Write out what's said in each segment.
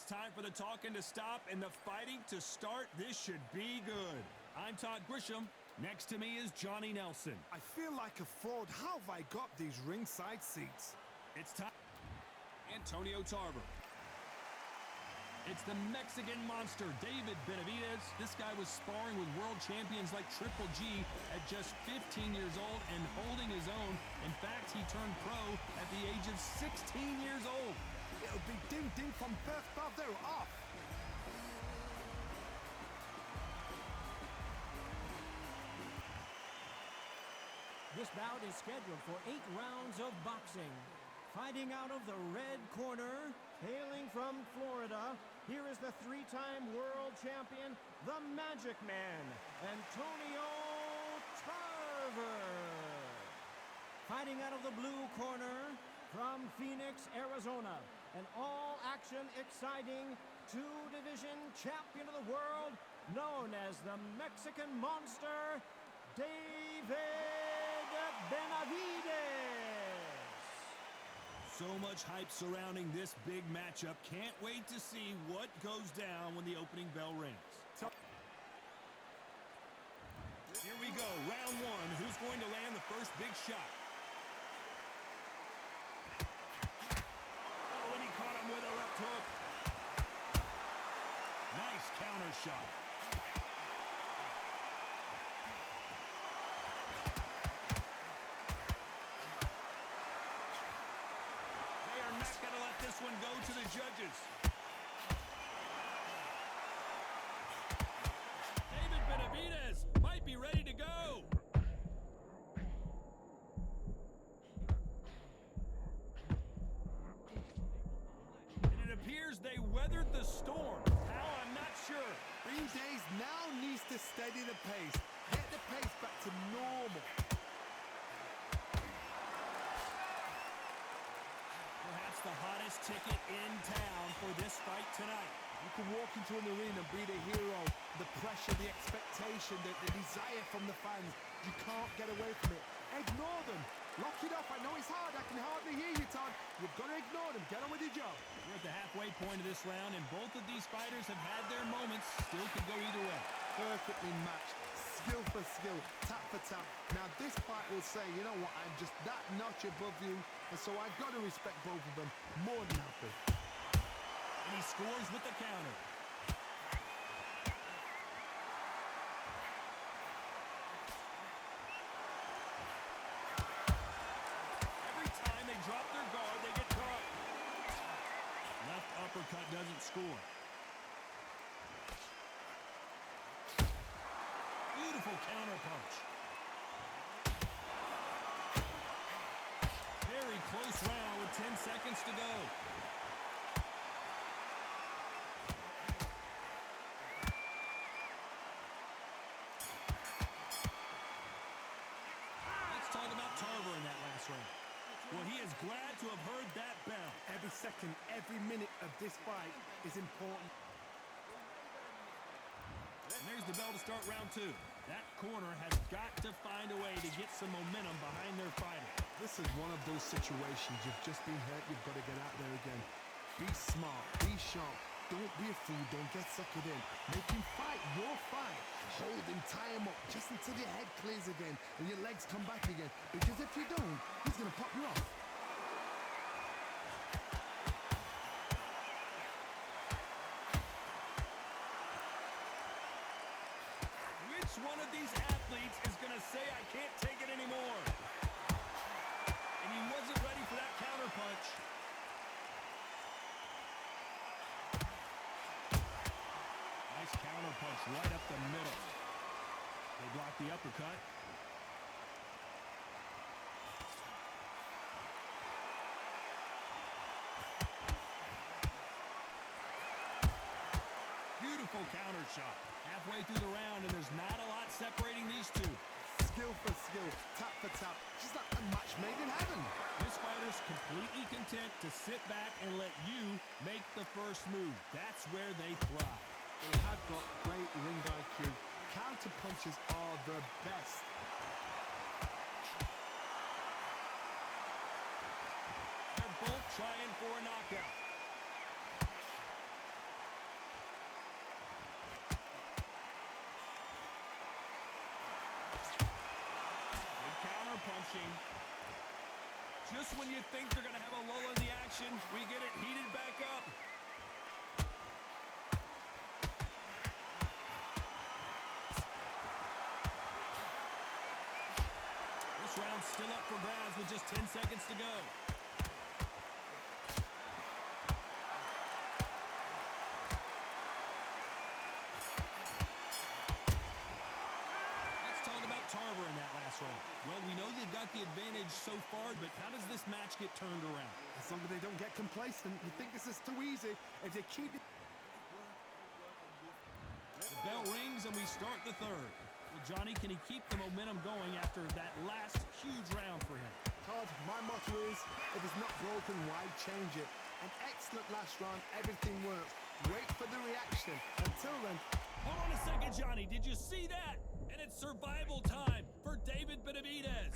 It's time for the talking to stop and the fighting to start. This should be good. I'm Todd Grisham. Next to me is Johnny Nelson. I feel like a fraud. How have I got these ringside seats? It's time. Antonio Tarver. It's the Mexican monster, David Benavidez. This guy was sparring with world champions like Triple G at just 15 years old and holding his own. In fact, he turned pro at the age of 16 years old. It'll be ding-ding from birth, brother, off. This bout is scheduled for 8 rounds of boxing. Fighting out of the red corner, hailing from Florida, here is the 3-time world champion, the Magic Man, Antonio Tarver. Fighting out of the blue corner, from Phoenix, Arizona, an all-action, exciting 2-division champion of the world, known as the Mexican Monster, David Benavidez. So much hype surrounding this big matchup. Can't wait to see what goes down when the opening bell rings. Here we go, round 1. Who's going to land the first big shot? Oh, and he caught him with a left hook. Nice counter shot. This one go to the judges. David Benavidez might be ready to go. And it appears they weathered the storm. How, I'm not sure. Benavidez now needs to steady the pace. Get the pace back to normal. The hottest ticket in town for this fight tonight. You can walk into an arena and be the hero. The pressure, the expectation, the desire from the fans. You can't get away from it. Ignore them. Lock it off. I know it's hard. I can hardly hear you, Todd. You've got to ignore them. Get on with your job. We're at the halfway point of this round, and both of these fighters have had their moments. Still could go either way. Perfectly matched. Skill for skill, tap for tap. Now this fight will say, you know what, I'm just that notch above you, and so I've got to respect both of them. More than happy. And he scores with the counter. Every time they drop their guard, they get caught. Left uppercut doesn't score. Beautiful counter punch. Very close round with 10 seconds to go. Let's talk about Tarver in that last round. Well, he is glad to have heard that bell. Every second, every minute of this fight is important. And there's the bell to start round 2. That corner has got to find a way to get some momentum behind their fighter. This is one of those situations. You've just been hurt. You've got to get out there again. Be smart. Be sharp. Don't be a fool. Don't get suckered in. Make him fight your fight. Hold him. Tie him up just until your head clears again and your legs come back again. Because if you don't, he's going to pop you off. One of these athletes is going to say, I can't take it anymore. And he wasn't ready for that counter punch. Nice counter punch right up the middle. They block the uppercut. Beautiful counter shot. Halfway through the round, and there's not a lot separating these two. Skill for skill, tap for tap. Just like a match made in heaven. This fighter's completely content to sit back and let you make the first move. That's where they thrive. They have got great ring IQ. Counter punches are the best. They're both trying for a knockout. approaching. Just when you think they're going to have a lull in the action, we get it heated back up. This round's still up for grabs with just 10 seconds to go. Tarver in that last round. Well, we know they've got the advantage so far, but how does this match get turned around? As long as they don't get complacent, you think this is too easy. If they keep it... The bell rings and we start the third. Well, Johnny, can he keep the momentum going after that last huge round for him? Todd, my motto is, if it's not broken, why change it? An excellent last round, everything works. Wait for the reaction. Until then... Hold on a second, Johnny. Did you see that? And it's survival time for David Benavidez.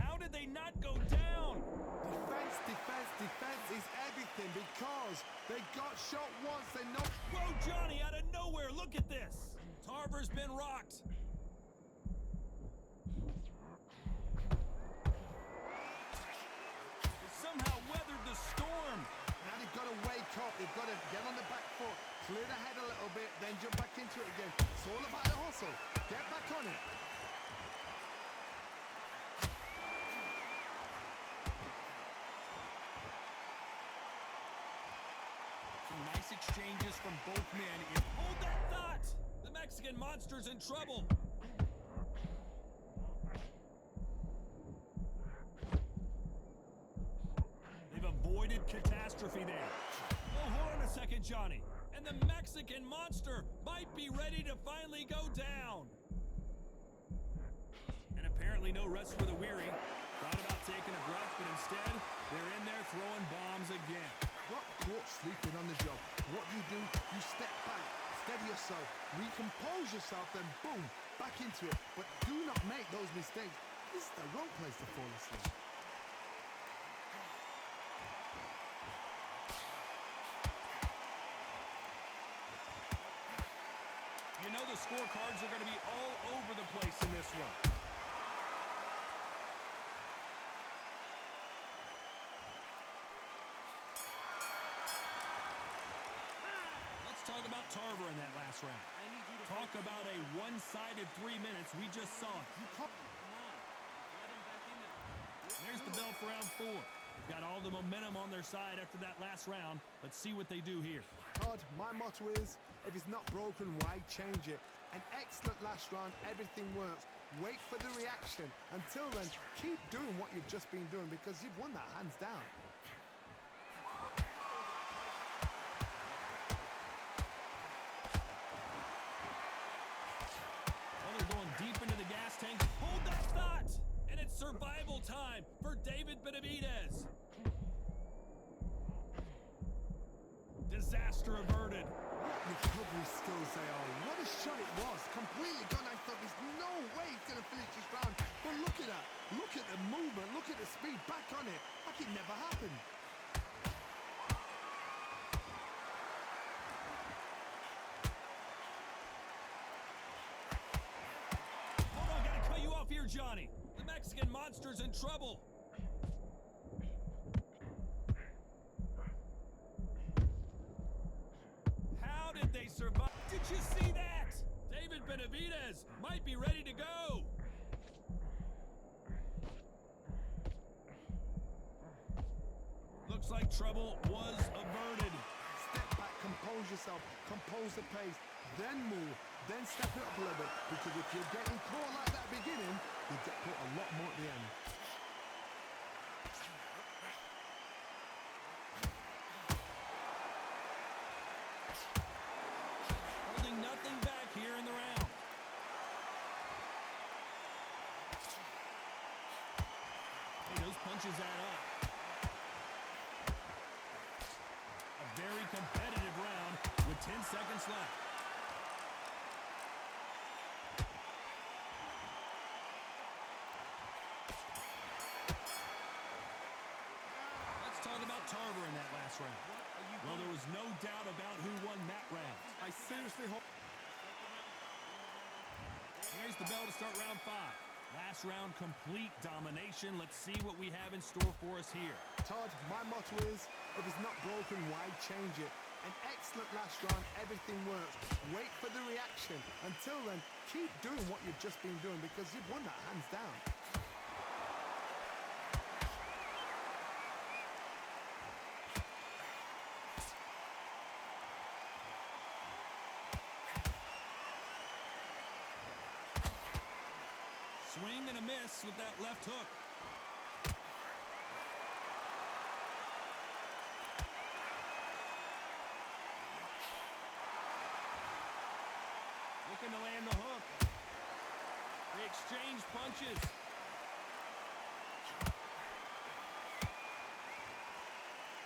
How did they not go down? Defense, defense, defense is everything because they got shot once, they know... Whoa, Johnny, out of nowhere, look at this. Tarver's been rocked. They somehow weathered the storm. Now they've got to wake up, they've got to get on the back foot, clear the head a little bit, then jump back into it again. It's all about the hustle. Get back on it. Some nice exchanges from both men. Hold that thought! The Mexican Monster's in trouble. They've avoided catastrophe there. Oh, hold on a second, Johnny. And the Mexican Monster might be ready to finally go down. And apparently no rest for the weary. Thought about taking a breath, but instead, they're in there throwing bombs again. Got caught sleeping on the job. What do? You step back, steady yourself, recompose yourself, then boom, back into it. But do not make those mistakes. This is the wrong place to fall asleep. You know the scorecards are going to be all over the place in this one. Let's talk about Tarver in that last round. Talk about a one-sided 3 minutes we just saw. There's the bell for round 4. They've got all the momentum on their side after that last round. Let's see what they do here. Todd, my motto is, if it's not broken, why change it? An excellent last round, everything works. Wait for the reaction. Until then, keep doing what you've just been doing because you've won that hands down. Well, they're going deep into the gas tank. Hold that thought! And it's survival time for David Benavidez. Disaster averted. What recovery skills they are. What a shot it was. Completely gone. I thought there's no way he's going to finish this round. But look at that. Look at the movement. Look at the speed. Back on it. Like it never happened. Hold on, gotta cut you off here, Johnny. The Mexican Monster's in trouble. How did they survive? Did you see that? David Benavidez might be ready to go. Looks like trouble was averted. Step back, compose yourself, compose the pace, then move, then step it up a little bit. Because if you're getting caught like that beginning, you'll get caught a lot more at the end. Holding nothing back here in the round. Hey, those punches add up. A very competitive round with 10 seconds left. Let's talk about Tarver in that last round. Well, there was no doubt about who won that round. I seriously hope... there's the bell to start round 5. Last round, complete domination. Let's see what we have in store for us here. Todd, my motto is, if it's not broken, why change it? An excellent last round, everything works. Wait for the reaction. Until then, keep doing what you've just been doing because you've won that hands down. Swing and a miss with that left hook. Looking to land the hook. They exchange punches.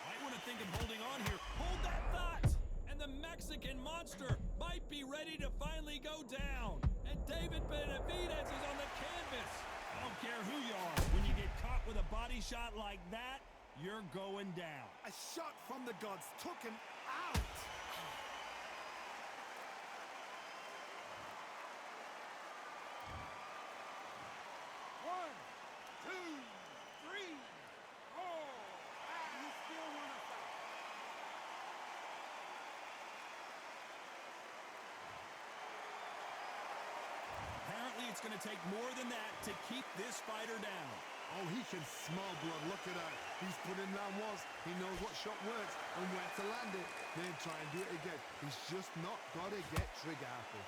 Might want to think of holding on here. Hold that thought! And the Mexican Monster might be ready to finally go down. And David Benavidez is on the canvas. I don't care who you are. When you get caught with a body shot like that, you're going down. A shot from the gods took him out. One, two, three, four. You still want to fight. Apparently, it's going to take more than that to keep this fighter down. Oh, he can smell blood. Look at that. He's put in round once. He knows what shot works and where to land it. Then try and do it again. He's just not got to get trigger happy.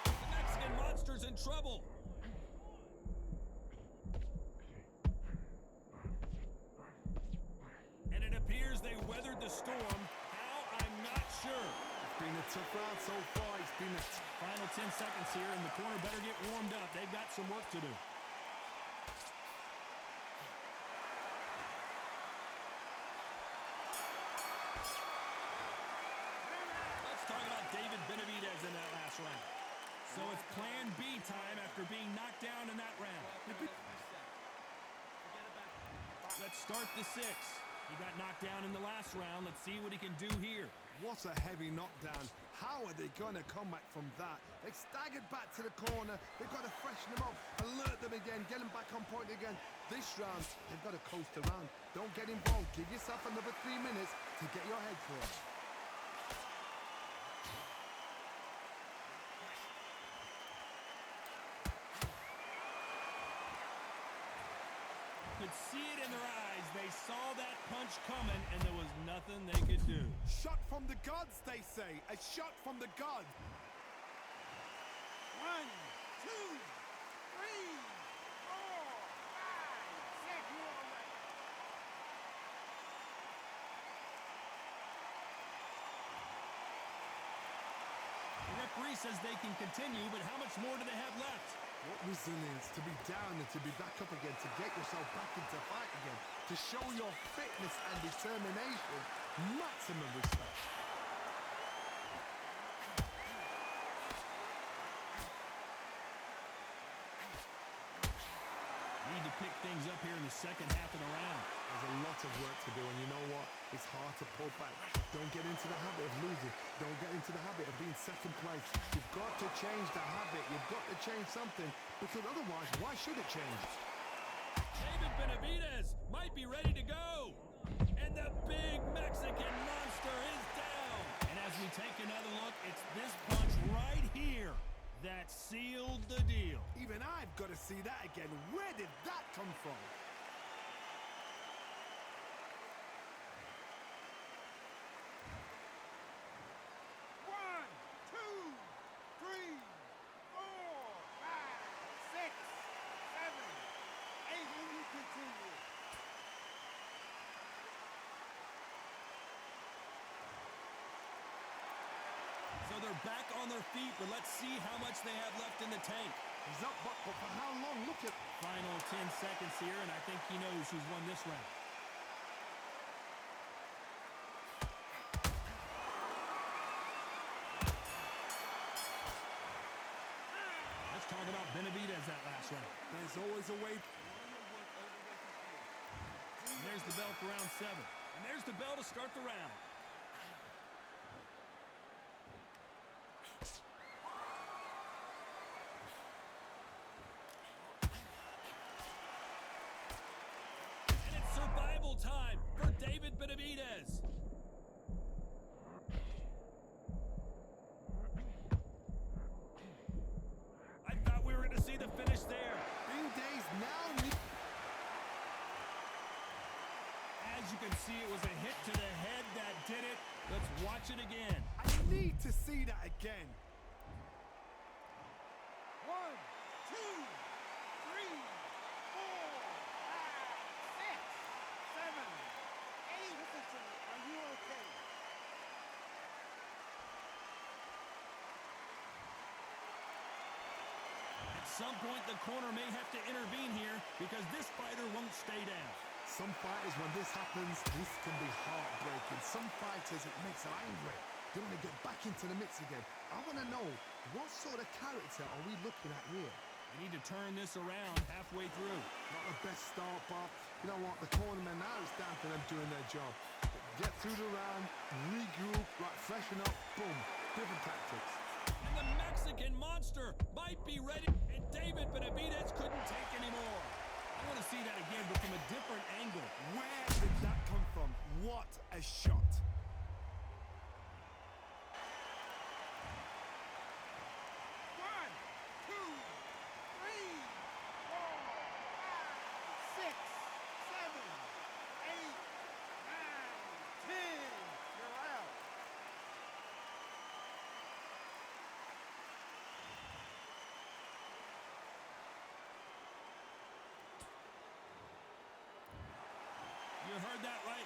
The Mexican Monster's in trouble. And it appears they weathered the storm. How? I'm not sure. It's been a tough round so far. It's been a Final 10 seconds here, and the corner better get warmed up. They've got some work to do. Let's talk about David Benavidez in that last round. So it's plan B time after being knocked down in that round. Let's start the 6. He got knocked down in the last round. Let's see what he can do here. What a heavy knockdown. How are they going to come back from that? They staggered back to the corner. They've got to freshen them up, alert them again, get them back on point again. This round, they've got to coast around. Don't get involved. Give yourself another 3 minutes to get your head clear. Could see it in their eyes. They saw that punch coming, and there was nothing they could do. Shot from the gods, they say. A shot from the gods. 1, 2, 3, 4, 5, 6. You all right? The referee says they can continue, but how much more do they have left? What resilience to be down and to be back up again, to get yourself back into fight again, to show your fitness and determination. Maximum respect. Need to pick things up here in the second half of the round. There's a lot of work to do, and you know what? It's hard to pull back. Don't get into the habit of losing. Don't get into the habit of being second place. You've got to change the habit. You've got to change something, because otherwise, why should it change? David Benavidez might be ready to go. And the big Mexican Monster is down. And as we take another look, it's this punch right here that sealed the deal. Even I've got to see that again. Where did that come from? One, two, three, four, five, six, seven, eight. And you continue. So they're back on their feet, but let's see how much they have left in the tank. He's up, but for how long? Look at... Final 10 seconds here, and I think he knows who's won this round. Let's talk about Benavidez that last round. There's always a way. And there's the bell for round 7. And there's the bell to start the round. David Benavidez. I thought we were going to see the finish there. Bing Days now need... As you can see, it was a hit to the head that did it. Let's watch it again. I need to see that again. 1, 2, 3, 4, 5, 6, 7, 8. Listen to me. Are you okay? At some point, the corner may have to intervene here because this fighter won't stay down. Some fighters, when this happens, this can be heartbreaking. Some fighters, it makes them angry. They want to get back into the mix again. I want to know, what sort of character are we looking at here? They need to turn this around halfway through. Not the best start, but you know what? The cornermen now, it's down to them doing their job. Get through the round, regroup, right, freshen up, boom. Different tactics. And the Mexican monster might be ready. And David Benavidez couldn't take anymore. I want to see that again, but from a different angle. Where did that come from? What a shot. One, two, three, 4, 5, 6, 7, 8, 9, 10. You're out. You heard that right.